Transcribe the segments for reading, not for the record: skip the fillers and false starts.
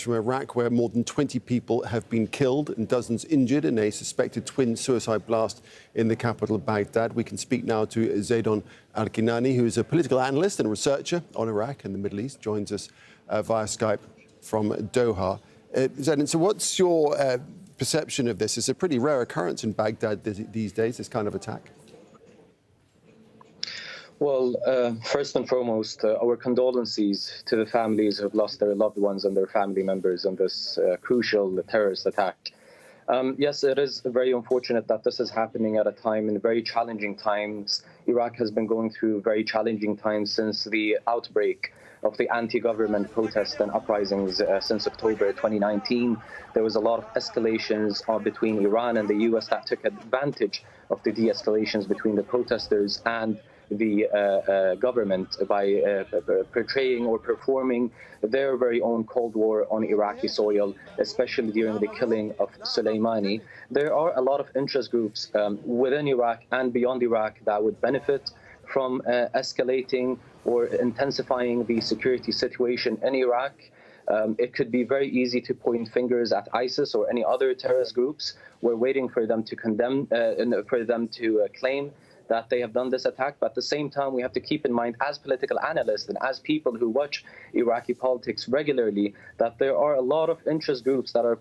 From Iraq, where more than 20 people have been killed and dozens injured in a suspected twin suicide blast in the capital of Baghdad. We can speak now to Zeidon Alkinani, who is a political analyst and researcher on Iraq and the Middle East, joins us via Skype from Doha. Zeidon, so what's your perception of this? It's a pretty rare occurrence in Baghdad these days, this kind of attack. Well, first and foremost, our condolences to the families who have lost their loved ones and their family members in this crucial terrorist attack. Yes, it is very unfortunate that this is happening at a time in very challenging times. Iraq has been going through very challenging times since the outbreak of the anti-government protests and uprisings since October 2019. There was a lot of escalations between Iran and the US that took advantage of the de-escalations between the protesters and the government by portraying or performing their very own Cold War on Iraqi soil, especially during the killing of Soleimani. There are a lot of interest groups within Iraq and beyond Iraq that would benefit from escalating or intensifying the security situation in Iraq. It could be very easy to point fingers at ISIS or any other terrorist groups. We're waiting for them to condemn, for them to claim that they have done this attack. But at the same time, we have to keep in mind, as political analysts and as people who watch Iraqi politics regularly, that there are a lot of interest groups that are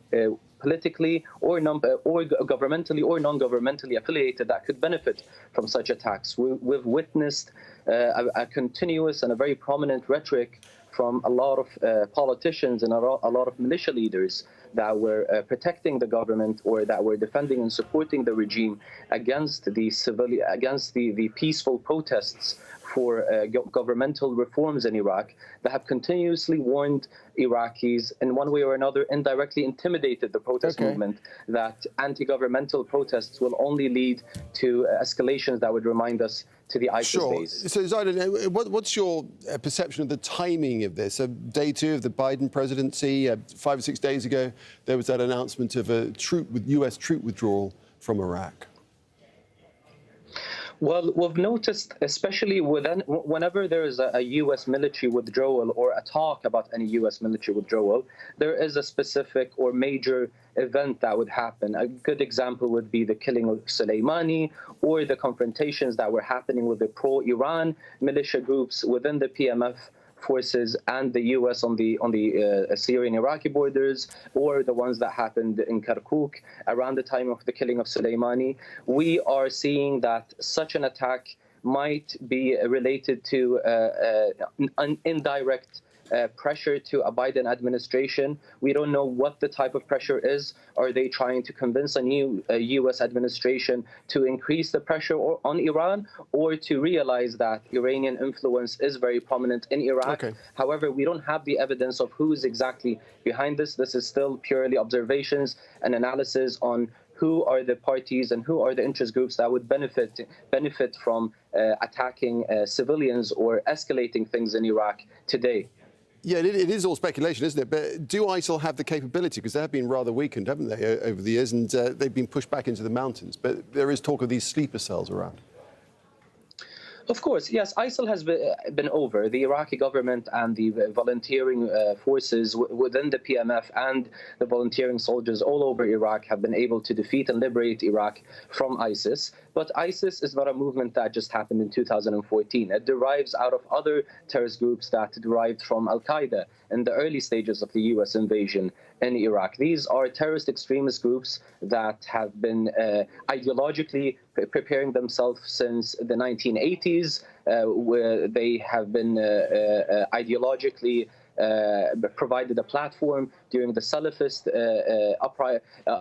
politically or governmentally or non-governmentally affiliated that could benefit from such attacks. We've witnessed a continuous and a very prominent rhetoric from a lot of politicians and a lot of militia leaders that were protecting the government or that were defending and supporting the regime against the peaceful protests for governmental reforms in Iraq, that have continuously warned Iraqis in one way or another, indirectly intimidated the protest movement, that anti-governmental protests will only lead to escalations that would remind us to the ISIS days. So, Zeidon, what's your perception of the timing of this? Day two of the Biden presidency, 5 or 6 days ago, there was that announcement of a US troop withdrawal from Iraq. Well, we've noticed, especially whenever there is a U.S. military withdrawal or a talk about any U.S. military withdrawal, there is a specific or major event that would happen. A good example would be the killing of Soleimani or the confrontations that were happening with the pro-Iran militia groups within the PMF forces and the U.S. on the Syrian-Iraqi borders, or the ones that happened in Kirkuk around the time of the killing of Soleimani. We are seeing that such an attack might be related to an indirect pressure to a Biden administration. We don't know what the type of pressure is. Are they trying to convince a new U.S. administration to increase the pressure on Iran, or to realize that Iranian influence is very prominent in Iraq? However, we don't have the evidence of who is exactly behind this. This is still purely observations and analysis on who are the parties and who are the interest groups that would benefit from attacking civilians or escalating things in Iraq today. Yeah, it is all speculation, isn't it? But do ISIL have the capability? Because they have been rather weakened, haven't they, over the years, and they've been pushed back into the mountains. But there is talk of these sleeper cells around. Of course, yes, ISIL has been over. The Iraqi government and the volunteering forces within the PMF and the volunteering soldiers all over Iraq have been able to defeat and liberate Iraq from ISIS. But ISIS is not a movement that just happened in 2014. It derives out of other terrorist groups that derived from Al-Qaeda in the early stages of the U.S. invasion in Iraq. These are terrorist extremist groups that have been ideologically preparing themselves since the 1980s, where they have been ideologically provided a platform during the Salafist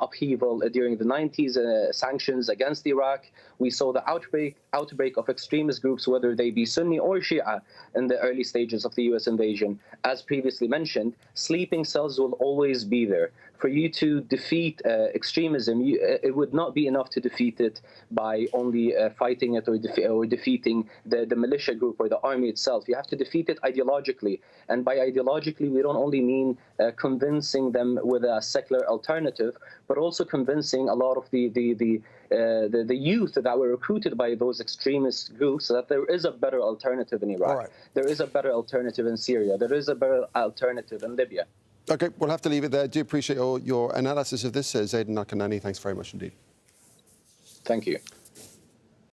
upheaval during the 90s, sanctions against Iraq. We saw the outbreak of extremist groups, whether they be Sunni or Shia, in the early stages of the U.S. invasion. As previously mentioned, sleeping cells will always be there. For you to defeat extremism, it would not be enough to defeat it by only fighting it or defeating the militia group or the army itself. You have to defeat it ideologically. And by ideologically, we don't only mean convincing them with a secular alternative, but also convincing a lot of the youth that were recruited by those extremist groups that there is a better alternative in Iraq. There is a better alternative in Syria. There is a better alternative in Libya. OK, we'll have to leave it there. I do appreciate your analysis of this, Zeidon Alkinani. Thanks very much indeed. Thank you.